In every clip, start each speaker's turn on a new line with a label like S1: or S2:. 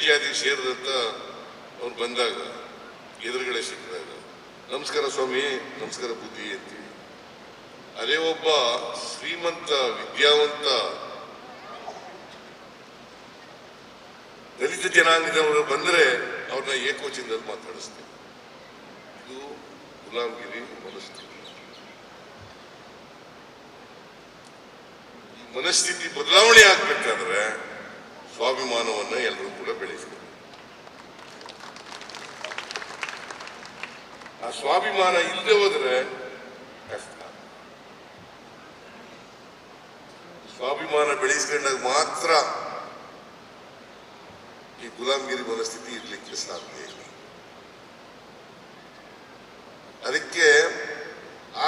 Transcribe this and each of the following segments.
S1: ಮೇಲ್ಜಾತಿಗೆ ಸೇರಿದಂತ ಅವ್ರು ಬಂದಾಗ ಎದುರುಗಡೆ ಸಿಕ್ಕಿದಾಗ ನಮಸ್ಕಾರ ಸ್ವಾಮಿ, ನಮಸ್ಕಾರ ಬುದ್ಧಿ ಅಂತೀವಿ. ಅದೇ ಒಬ್ಬ ಶ್ರೀಮಂತ ವಿದ್ಯಾವಂತ ದಲಿತ ಜನಾಂಗದವರು ಬಂದ್ರೆ ಅವ್ರನ್ನ ಏಕವಚನದಲ್ಲಿ ಮಾತಾಡಿಸ್ತೀವಿ. ಇದು ಗುಲಾಮಗಿರಿ ಮನಸ್ಥಿತಿ. ಈ ಮನಸ್ಥಿತಿ ಬದಲಾವಣೆ ಆಗ್ಬೇಕಾದ್ರೆ ಸ್ವಾಭಿಮಾನವನ್ನ ಎಲ್ಲರೂ ಕೂಡ ಬೆಳೆಸಬೇಕು. ಆ ಸ್ವಾಭಿಮಾನ ಇಲ್ಲದೆ ಹೋದ್ರೆ ಕಷ್ಟ. ಸ್ವಾಭಿಮಾನ ಬೆಳೆಸ್ಕೊಂಡಾಗ ಮಾತ್ರ ಈ ಗುಲಾಮಗಿರಿ ಮನಸ್ಥಿತಿ ಇರ್ಲಿಕ್ಕೆ ಸಾಧ್ಯ ಇಲ್ಲ. ಅದಕ್ಕೆ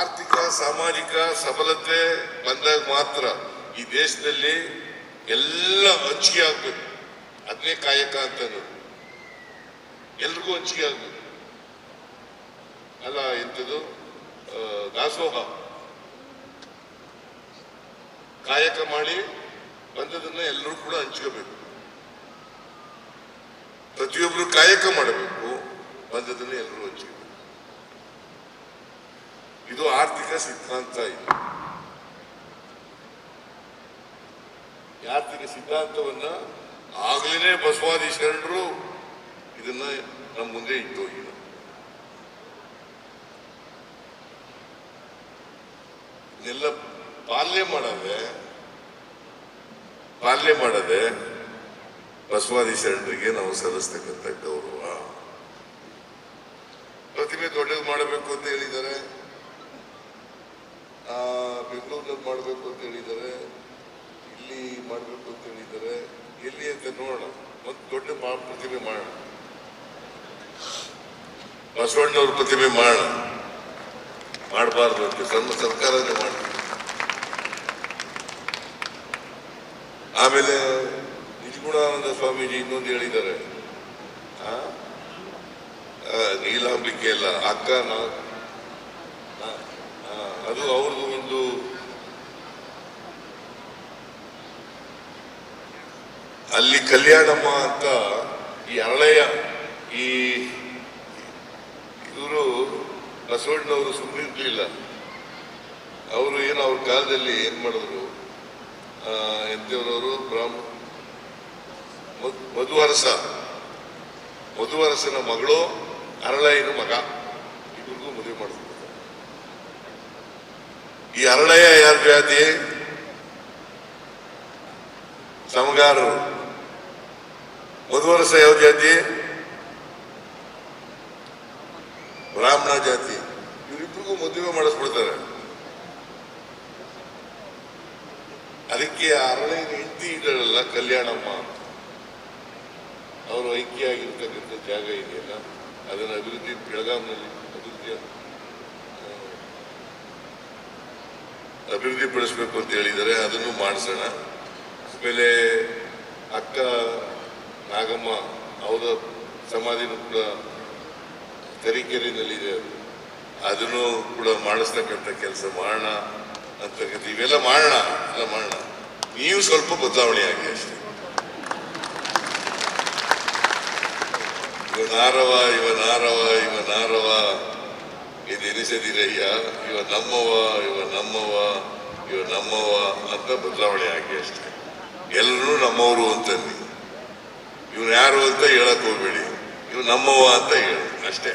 S1: ಆರ್ಥಿಕ ಸಾಮಾಜಿಕ ಸಬಲತೆ ಬಂದಾಗ ಮಾತ್ರ ಈ ದೇಶದಲ್ಲಿ ಎಲ್ಲ ಹಂಚಿಕೆ ಆಗ್ಬೇಕು. ಅದನ್ನೇ ಕಾಯಕ ಅಂತ ಎಲ್ರಿಗೂ ಹಂಚಿಕೆ ಆಗ್ಬೇಕು. ಅಲ್ಲ ಎಂಥದ್ದು ದಾಸೋಹ, ಕಾಯಕ ಮಾಡಿ ಬಂದದನ್ನ ಎಲ್ಲರೂ ಕೂಡ ಹಂಚ್ಕೋಬೇಕು. ಪ್ರತಿಯೊಬ್ಬರು ಕಾಯಕ ಮಾಡಬೇಕು, ಬಂದದನ್ನ ಎಲ್ಲರೂ ಹಂಚ್ಕೋಬೇಕು. ಇದು ಆರ್ಥಿಕ ಸಿದ್ಧಾಂತ. ಇದು ಆರ್ಥಿಕ ಸಿದ್ಧಾಂತವನ್ನ ಆಗ್ಲೇ ಬಸವಾದಿ ಶರಣರು ಇದನ್ನ ನಮ್ಮ ಮುಂದೆ ಇಟ್ಟು ಹೋಗಿಲ್ಲ. ಇದನ್ನೆಲ್ಲ ಪಾಲನೆ ಮಾಡದೆ ಬಸವಾದಿ ಶರಣರಿಗೆ ನಾವು ಸಲ್ಲಿಸ್ತಕ್ಕಂಥ ಗೌರವ. ಪ್ರತಿಮೆ ದೊಡ್ಡದು ಮಾಡಬೇಕು ಅಂತ ಹೇಳಿದ್ದಾರೆ, ಬೆಂಗಳೂರಿನಲ್ಲಿ ಮಾಡಬೇಕು ಅಂತ ಹೇಳಿದ್ದಾರೆ, ಇಲ್ಲಿ ಮಾಡಬೇಕು ಅಂತ ಹೇಳಿದ್ದಾರೆ. ಎಲ್ಲಿ ಅಂತ ನೋಡೋಣ, ಒಂದು ದೊಡ್ಡ ಪ್ರತಿಮೆ ಮಾಡೋಣ, ಬಸವಣ್ಣವ್ರ ಪ್ರತಿಮೆ ಮಾಡೋಣ. ಮಾಡಬಾರ್ದು ಅಂತ ಸಣ್ಣ ಸರ್ಕಾರನೇ ಮಾಡ್ತೀವಿ. ಆಮೇಲೆ ನಿಜಗುಣಾನಂದ ಸ್ವಾಮೀಜಿ ಇನ್ನೊಂದು ಹೇಳಿದ್ದಾರೆ, ನೀಲಾಂಬಿಕೆ ಅಲ್ಲ ಅಕ್ಕ ಅದು ಅವ್ರದ್ದು ಒಂದು ಅಲ್ಲಿ ಕಲ್ಯಾಣಮ್ಮ ಅಂತ ಈ ಹಳೆಯ ಈ ಇವರು ಬಸವಣ್ಣವರು ಸುಮ್ಮನಿರ್ಲಿಲ್ಲ. ಅವರು ಏನು ಅವ್ರ ಕಾಲದಲ್ಲಿ ಏನ್ ಮಾಡಿದ್ರು, ಎಂತವರವರು ಮಧುವರಸನ ಮಗಳು ಅರಳಯ್ಯನ ಮಗ ಇಬ್ಬರಿಗೂ ಮದುವೆ ಮಾಡಿದ್ರು. ಈ ಅರಳಯ್ಯ ಯಾರ ಜಾತಿ? ಸಮಗಾರರು. ಮಧುವರಸ ಯಾವ ಜಾತಿ? ಬ್ರಾಹ್ಮಣ ಜಾತಿ. ಇವರಿಬ್ಬರಿಗೂ ಮದುವೆ ಮಾಡಿಸ್ಬಿಡ್ತಾರೆ. ಅದಕ್ಕೆ ಅರಳಯ್ಯನ ಹೆಂಡತಿ ಇದ್ದಾಳಲ್ಲ ಕಲ್ಯಾಣಮ್ಮ, ಅವರು ಐಕ್ಯ ಆಗಿರ್ತಕ್ಕಂಥ ಜಾಗ ಇದೆಯಲ್ಲ, ಅದನ್ನ ಬೆಳಗಾಂನಲ್ಲಿ ಅಭಿವೃದ್ಧಿ ಪಡಿಸ್ಬೇಕು ಅಂತ ಹೇಳಿದ್ದಾರೆ. ಅದನ್ನು ಮಾಡಿಸೋಣ. ಆಮೇಲೆ ಅಕ್ಕ ನಾಗಮ್ಮ ಅವರ ಸಮಾಧಿನೂ ಕೂಡ ತರೀಕೆರೆನಲ್ಲಿದೆ, ಅದನ್ನು ಕೂಡ ಮಾಡಿಸ್ತಕ್ಕಂಥ ಕೆಲಸ ಮಾಡೋಣ ಅಂತಕ್ಕಂಥ ಇವೆಲ್ಲ ಮಾಡೋಣ. ನೀವು ಸ್ವಲ್ಪ ಬದಲಾವಣೆ ಆಗಿ ಅಷ್ಟೇ. ಇವ ನಾರವ ಇದೆನಿಸದಿರಯ್ಯ, ಇವ ನಮ್ಮವ ಅಂತ ಬದಲಾವಣೆ ಆಗಿ ಅಷ್ಟೇ. ಎಲ್ಲರೂ ನಮ್ಮವರು ಅಂತನ್ನಿ, ಇವ್ರು ಯಾರು ಅಂತ ಹೇಳಕ್ ಹೋಗ್ಬೇಡಿ, ಇವ್ ನಮ್ಮವ ಅಂತ ಹೇಳಿ ಅಷ್ಟೇ.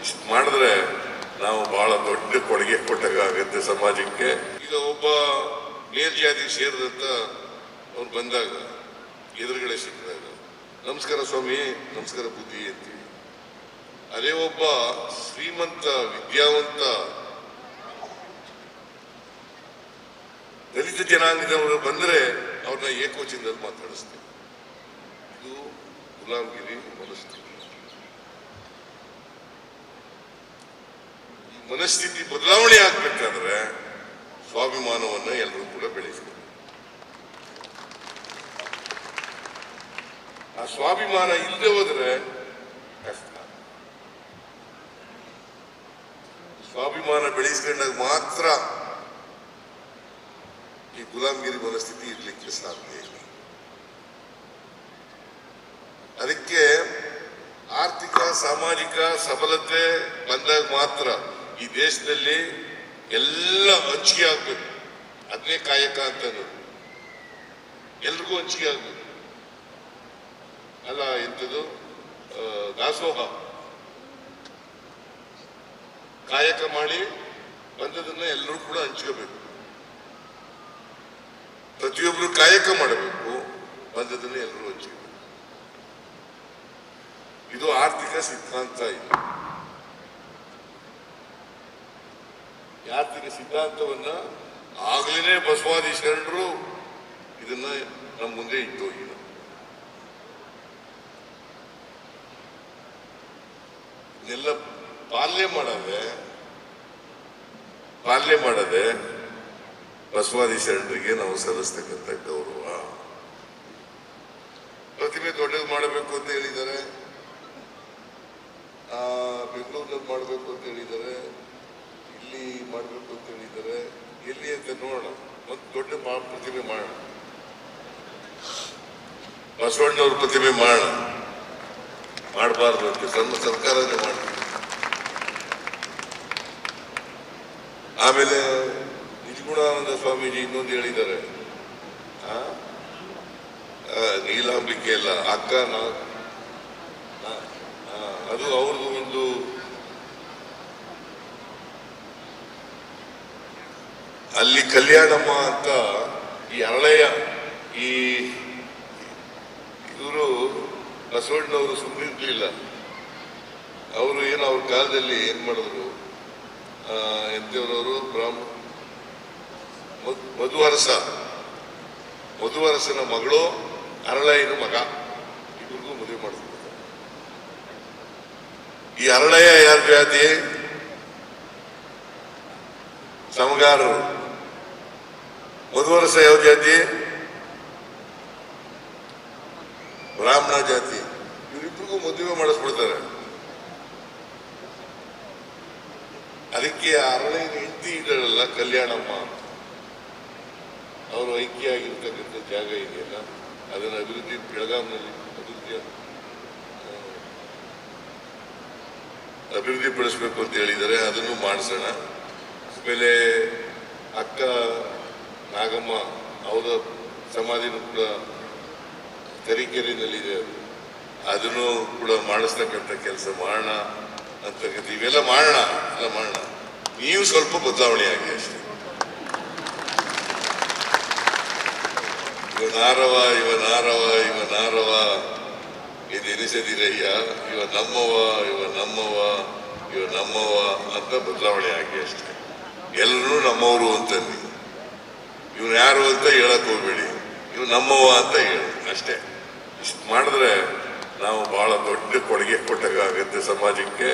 S1: ಇಷ್ಟು ಮಾಡಿದ್ರೆ ನಾವು ಬಹಳ ದೊಡ್ಡ ಕೊಡುಗೆ ಕೊಟ್ಟಾಗತ್ತೆ ಸಮಾಜಕ್ಕೆ. ಈಗ ಒಬ್ಬ ಮೇಲ್ಜಾತಿಗೆ ಸೇರಿದಂತ ಅವ್ರು ಬಂದಾಗ ಎದುರುಗಡೆ ಸಿಕ್ಕಿದಾಗ ನಮಸ್ಕಾರ ಸ್ವಾಮಿ, ನಮಸ್ಕಾರ ಬುದ್ಧಿ ಅಂತೀವಿ. ಅದೇ ಒಬ್ಬ ಶ್ರೀಮಂತ ವಿದ್ಯಾವಂತ ದಲಿತ ಜನಾಂಗದವರು ಬಂದ್ರೆ ಅವ್ರನ್ನ ಏಕವಚನದಲ್ಲಿ ಮಾತಾಡಿಸ್ತೀವಿ. ಇದು ಗುಲಾಮಗಿರಿ ಮನಸ್ಥಿತಿ. ಈ ಮನಸ್ಥಿತಿ ಬದಲಾವಣೆ ಆಗ್ಬೇಕಾದ್ರೆ ಸ್ವಾಭಿಮಾನವನ್ನ ಎಲ್ಲರೂ ಕೂಡ ಬೆಳೆಸಬೇಕು. ಆ ಸ್ವಾಭಿಮಾನ ಇಲ್ಲದೆ ಹೋದ್ರೆ ಕಷ್ಟ. ಸ್ವಾಭಿಮಾನ ಬೆಳೆಸ್ಕೊಂಡಾಗ ಮಾತ್ರ ಈ ಗುಲಾಮಗಿರಿ ಮನಸ್ಥಿತಿ ಇರ್ಲಿಕ್ಕೆ ಸಾಧ್ಯ ಇಲ್ಲ. ಅದಕ್ಕೆ ಆರ್ಥಿಕ ಸಾಮಾಜಿಕ ಸಬಲತೆ ಬಂದಾಗ ಮಾತ್ರ ಈ ದೇಶದಲ್ಲಿ ಎಲ್ಲ ಹಂಚಿಕೆ ಆಗ್ಬೇಕು. ಅದನ್ನೇ ಕಾಯಕ ಅಂತ ಎಲ್ರಿಗೂ ಹಂಚಿಕೆ ಆಗ್ಬೇಕು. ಅಲ್ಲ ಎಂಥದ್ದು ದಾಸೋಹ, ಕಾಯಕ ಮಾಡಿ ಬಂದದನ್ನ ಎಲ್ಲರೂ ಕೂಡ ಹಂಚ್ಕೋಬೇಕು. ಪ್ರತಿಯೊಬ್ರು ಕಾಯಕ ಮಾಡಬೇಕು, ಬಂದದನ್ನ ಎಲ್ಲರೂ ಹಂಚ್ಕೋಬೇಕು. ಇದು ಆರ್ಥಿಕ ಸಿದ್ಧಾಂತ. ಇದು ಆರ್ಥಿಕ ಸಿದ್ಧಾಂತವನ್ನ ಆಗ್ಲೇ ಬಸವಾದಿ ಶರಣರು ಇದನ್ನ ನಮ್ಮ ಮುಂದೆ ಇಟ್ಟು ಹೋಗಿಲ್ಲ. ಇದನ್ನೆಲ್ಲ ಪಾಲನೆ ಮಾಡದೆ ಬಸವಾದಿ ಶರಣರಿಗೆ ನಾವು ಸಲ್ಲಿಸ್ತಕ್ಕಂಥ ಗೌರವ. ಪ್ರತಿಮೆ ದೊಡ್ಡದು ಮಾಡಬೇಕು ಅಂತ ಹೇಳಿದ್ದಾರೆ, ಬೆಂಗಳೂರಿನಲ್ಲಿ ಮಾಡಬೇಕು ಅಂತ ಹೇಳಿದ್ದಾರೆ, ಇಲ್ಲಿ ಮಾಡಬೇಕು ಅಂತ ಹೇಳಿದ್ದಾರೆ. ಎಲ್ಲಿ ಅಂತ ನೋಡೋಣ, ಒಂದು ದೊಡ್ಡ ಪ್ರತಿಮೆ ಮಾಡೋಣ, ಬಸವಣ್ಣವ್ರ ಪ್ರತಿಮೆ ಮಾಡೋಣ. ಮಾಡಬಾರ್ದು ಅಂತ ಸಣ್ಣ ಸರ್ಕಾರನೇ ಮಾಡ್ತೀವಿ. ಆಮೇಲೆ ನಿಜಗುಣಾನಂದ ಸ್ವಾಮೀಜಿ ಇನ್ನೊಂದು ಹೇಳಿದ್ದಾರೆ, ನೀಲಾಂಬಿಕೆ ಅಲ್ಲ ಅಕ್ಕ ಅದು ಅವ್ರದ್ದು ಒಂದು ಅಲ್ಲಿ ಕಲ್ಯಾಣಮ್ಮ ಅಂತ ಈ ಹರಳೆಯ ಈ ಇವರು ಬಸವಣ್ಣವರು ಸುಮ್ಮನಿರ್ಲಿಲ್ಲ. ಅವರು ಏನು ಅವ್ರ ಕಾಲದಲ್ಲಿ ಏನ್ ಮಾಡಿದ್ರು, ಎಂತವ್ರವರು ಮಧುವರಸನ ಮಗಳು ಹರಳಯ್ಯನ ಮಗ, ಇಬ್ಬರಿಗೂ ಮದುವೆ ಮಾಡಿದ್ರು. ಈ ಹರಳಯ್ಯ ಯಾರ ಜಾತಿ? ಸಮಗಾರರು. ಮಧುವರಸ ಯಾವ ಜಾತಿ? ಬ್ರಾಹ್ಮಣ ಜಾತಿ. ಇವರಿಬ್ಬರಿಗೂ ಮದುವೆ ಮಾಡಿಸ್ಬಿಡ್ತಾರೆ. ಅದಕ್ಕೆ ಹರಳಯ್ಯನ ಹೆಂಡತಿ ಇದ್ದಾರಲ್ಲ ಕಲ್ಯಾಣಮ್ಮ, ಅವರು ಐಕ್ಯ ಆಗಿರ್ತಕ್ಕಂಥ ಜಾಗ ಇದೆಯಲ್ಲ, ಅದನ್ನು ಬೆಳಗಾಂನಲ್ಲಿ ಅಭಿವೃದ್ಧಿ ಪಡಿಸ್ಬೇಕು ಅಂತ ಹೇಳಿದ್ದಾರೆ. ಅದನ್ನು ಮಾಡಿಸೋಣ. ಆಮೇಲೆ ಅಕ್ಕ ನಾಗಮ್ಮ ಅವರ ಸಮಾಧಿನೂ ಕೂಡ ತರೀಕೆರೆನಲ್ಲಿದೆ, ಅದನ್ನು ಕೂಡ ಮಾಡಿಸ್ತಕ್ಕಂಥ ಕೆಲಸ ಮಾಡೋಣ ಅಂತಕ್ಕಂಥ. ಇವೆಲ್ಲ ಮಾಡೋಣ, ಎಲ್ಲ ಮಾಡೋಣ. ನೀವು ಸ್ವಲ್ಪ ಬದಲಾವಣೆ ಆಗಿ ಅಷ್ಟೇ. ಇವ ನಾರವ ಇದೆನಿಸದಿರಯ್ಯ, ಇವ ನಮ್ಮವ ಅಂತ ಬದಲಾವಣೆ ಆಗಿ ಅಷ್ಟೇ. ಎಲ್ಲರೂ ನಮ್ಮವರು ಅಂತನ್ನಿ. ಇವ್ರು ಯಾರು ಅಂತ ಹೇಳಕ್ ಹೋಗ್ಬೇಡಿ, ಇವ್ ನಮ್ಮವ ಅಂತ ಹೇಳಿ ಅಷ್ಟೇ. ಇಷ್ಟು ಮಾಡಿದ್ರೆ ನಾವು ಬಹಳ ದೊಡ್ಡ ಕೊಡುಗೆ ಕೊಟ್ಟಾಗುತ್ತೆ ಸಮಾಜಕ್ಕೆ.